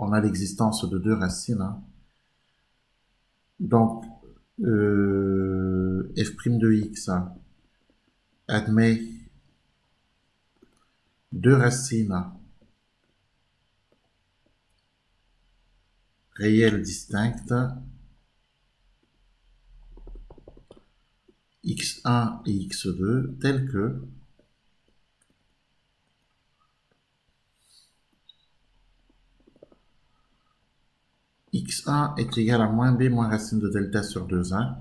on a l'existence de deux racines. Hein. Donc, f' de x admet deux racines réelles distinctes, x1 et x2, telles que x1 est égal à moins b moins racine de delta sur 2a,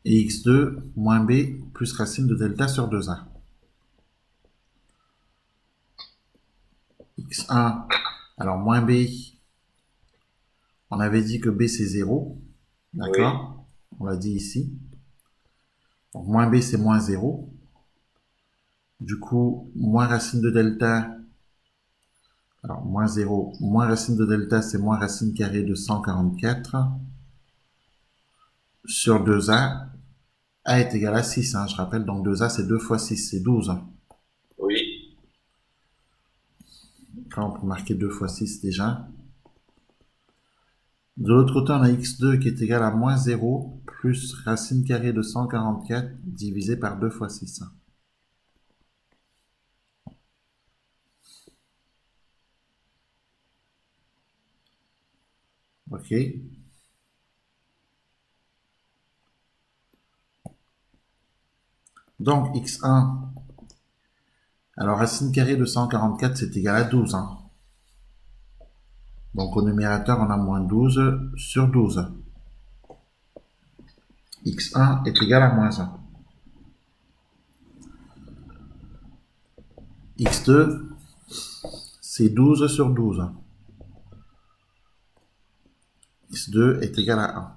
et x2 moins b plus racine de delta sur 2a. x1, alors moins b, on avait dit que b c'est 0, d'accord? Oui. On l'a dit ici. Donc moins b c'est moins 0. Du coup, moins racine de delta, alors moins 0, moins racine de delta c'est moins racine carrée de 144 sur 2a. A est égal à 6, hein, je rappelle, donc 2a c'est 2 fois 6, c'est 12. Oui. Là on peut marquer 2 fois 6 déjà. De l'autre côté, on a x2 qui est égal à moins 0 plus racine carrée de 144 divisé par 2 fois 6. Ok. Donc, x1, alors racine carrée de 144, c'est égal à 12. Hein. Donc, au numérateur, on a moins 12 sur 12. x1 est égal à moins 1. x2, c'est 12 sur 12. x2 est égal à 1.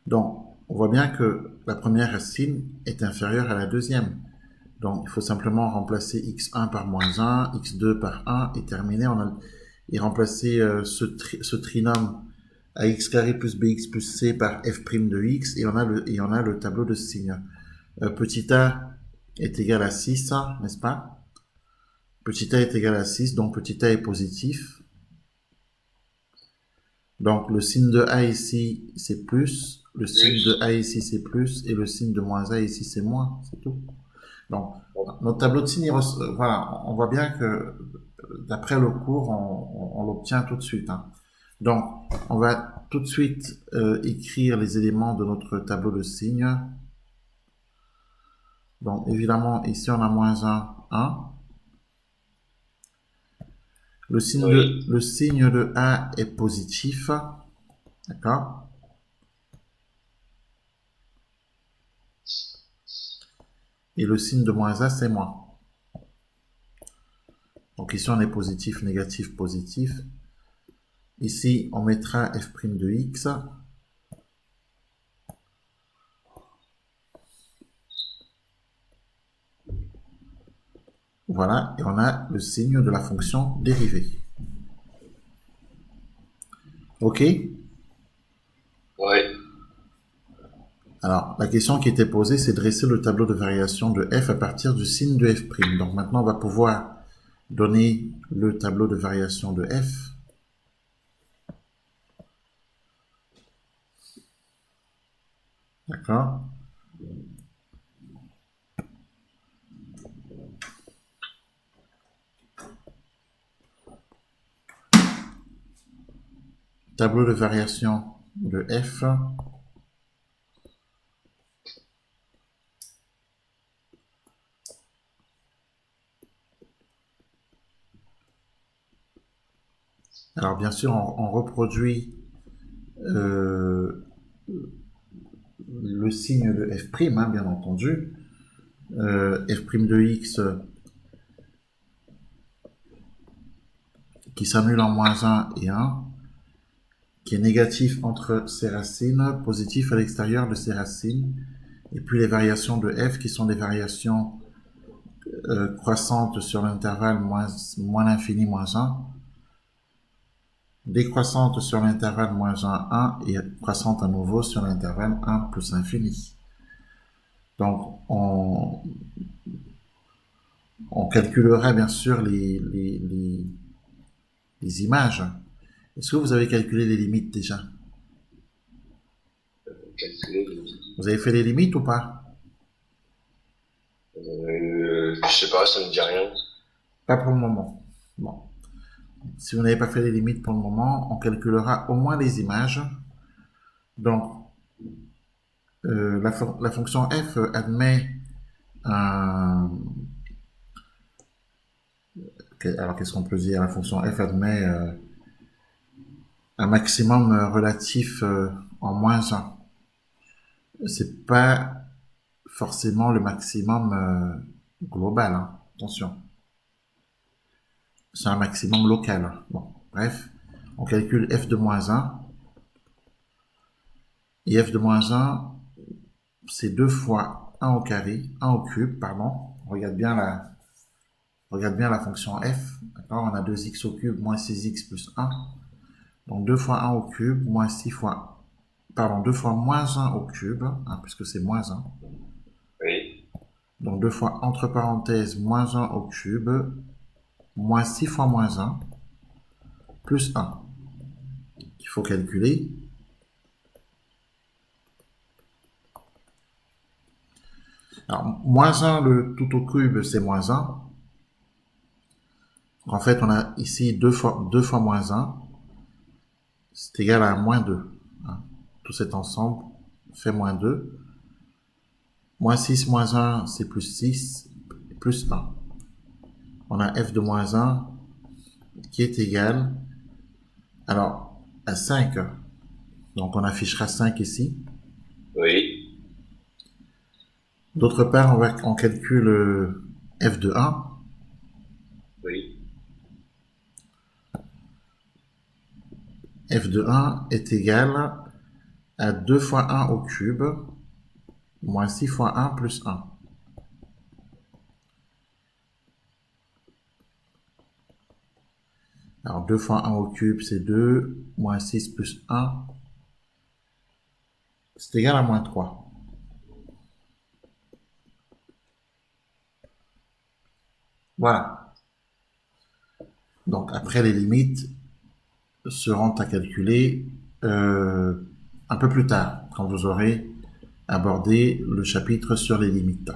Donc, on voit bien que la première racine est inférieure à la deuxième. Donc, il faut simplement remplacer x1 par moins 1, x2 par 1 et terminer. Et remplacer ce trinôme à x carré plus bx plus c par f' de x et on a le tableau de signes. Petit a est égal à 6, n'est-ce pas? Petit a est égal à 6, donc petit a est positif. Donc le signe de a ici c'est plus, le signe de a ici c'est plus et le signe de moins a ici c'est moins, c'est tout. Donc notre tableau de signes, voilà, on voit bien que d'après le cours on l'obtient tout de suite. Hein. Donc on va tout de suite écrire les éléments de notre tableau de signes. Donc évidemment ici on a moins 1, 1. Le signe de A est positif, d'accord? Et le signe de moins A, c'est moins. Donc ici, on est positif, négatif, positif. Ici, on mettra f' de x. Voilà, et on a le signe de la fonction dérivée. Ok? Oui. Alors, la question qui était posée, c'est dresser le tableau de variation de f à partir du signe de f'. Donc maintenant, on va pouvoir donner le tableau de variation de f. D'accord? Tableau de variation de f. Alors bien sûr, on reproduit le signe de f', hein, bien entendu. F' de x qui s'annule en moins 1 et 1, qui est négatif entre ses racines, positif à l'extérieur de ses racines, et puis les variations de f qui sont des variations croissantes sur l'intervalle moins l'infini moins 1, décroissante sur l'intervalle moins 1, 1 et croissante à nouveau sur l'intervalle 1 plus l'infini. Donc On calculera bien sûr les images. Est-ce que vous avez calculé les limites déjà? Calculer les limites. Vous avez fait les limites ou pas? Je sais pas, ça me dit rien. Pas pour le moment. Bon. Si vous n'avez pas fait les limites pour le moment, on calculera au moins les images. Donc, la fonction f admet un... Alors, qu'est-ce qu'on peut dire? La fonction f admet un maximum relatif en moins 1. C'est pas forcément le maximum global, hein. Attention. C'est un maximum local. Bon, bref, on calcule f de moins 1. Et f de moins 1, c'est 2 fois 1 au carré, 1 au cube, pardon. Regarde bien la fonction f. D'accord, on a 2x au cube moins 6x plus 1. Donc 2 fois 1 au cube moins 6 fois... Pardon, 2 fois moins 1 au cube, hein, puisque c'est moins 1. Oui. Donc 2 fois entre parenthèses moins 1 au cube moins 6 fois moins 1 plus 1. Il faut calculer. Alors, moins 1, le tout au cube, c'est moins 1. En fait, on a ici 2 fois moins 1. C'est égal à moins 2. Hein. Tout cet ensemble fait moins 2. Moins 6 moins 1, c'est plus 6, plus 1. On a f de moins 1 qui est égal alors à 5. Donc on affichera 5 ici. Oui. D'autre part, on calcule f de 1. Oui. F de 1 est égal à 2 fois 1 au cube moins 6 fois 1 plus 1. Alors 2 fois 1 au cube, c'est 2, moins 6 plus 1, c'est égal à moins 3. Voilà. Donc après, les limites seront à calculer un peu plus tard, quand vous aurez abordé le chapitre sur les limites.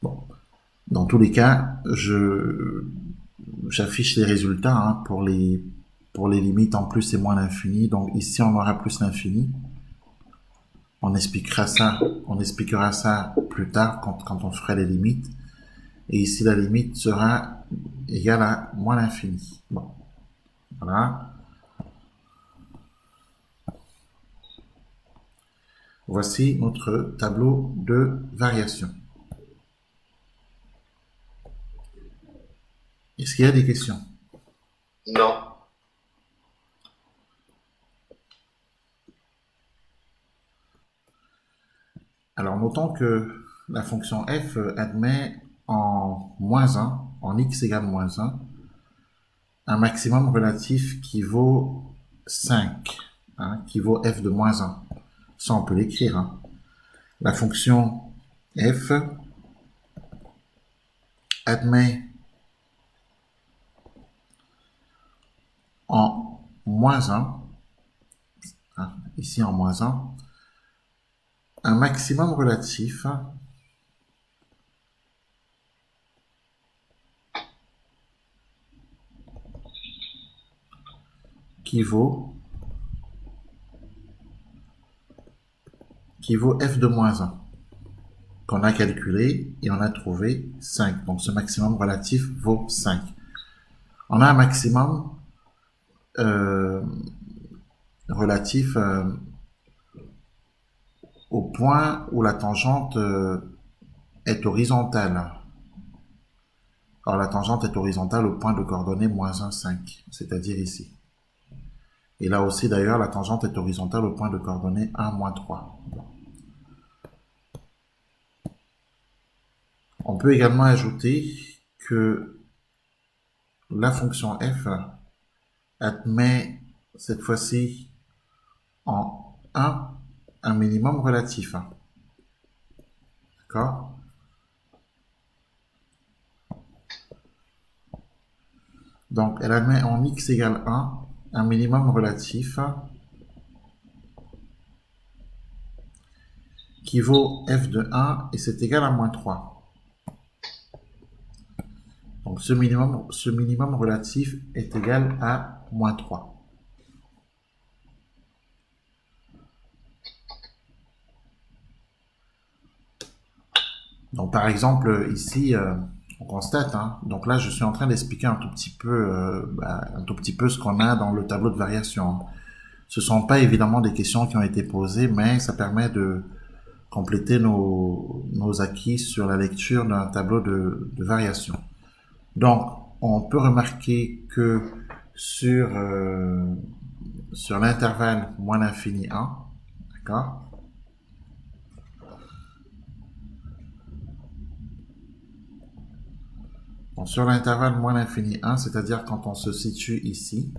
Bon. Dans tous les cas, j'affiche les résultats hein, pour les limites en plus et moins l'infini. Donc ici, on aura plus l'infini. On expliquera ça plus tard quand on fera les limites. Et ici, la limite sera égale à moins l'infini. Bon, voilà. Voici notre tableau de variation. Est-ce qu'il y a des questions? Non. Alors, notons que la fonction f admet en moins 1, en x égale moins 1 maximum relatif qui vaut 5, hein, qui vaut f de moins 1. Ça, on peut l'écrire. Hein. La fonction f admet en moins 1, hein, ici en moins 1 maximum relatif qui vaut f de moins 1 qu'on a calculé et on a trouvé 5. Donc ce maximum relatif vaut 5. On a un maximum relatif au point où la tangente est horizontale. Alors la tangente est horizontale au point de coordonnées moins 1, 5, c'est-à-dire ici. Et là aussi d'ailleurs, la tangente est horizontale au point de coordonnées 1, moins 3. On peut également ajouter que la fonction f admet cette fois-ci en 1 minimum relatif. D'accord? Donc, elle admet en x égale 1 minimum relatif qui vaut f de 1 et c'est égal à moins 3. Donc, ce minimum relatif est égal à moins 3. Donc, par exemple, ici, on constate, hein, donc là, je suis en train d'expliquer un tout petit peu, ce qu'on a dans le tableau de variation. Ce ne sont pas évidemment des questions qui ont été posées, mais ça permet de compléter nos acquis sur la lecture d'un tableau de variation. Donc, on peut remarquer que sur, sur l'intervalle moins l'infini 1, d'accord? Donc, sur l'intervalle moins l'infini 1, c'est-à-dire quand on se situe ici,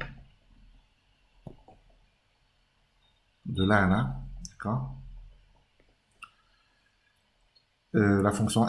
de là à là, d'accord? La fonction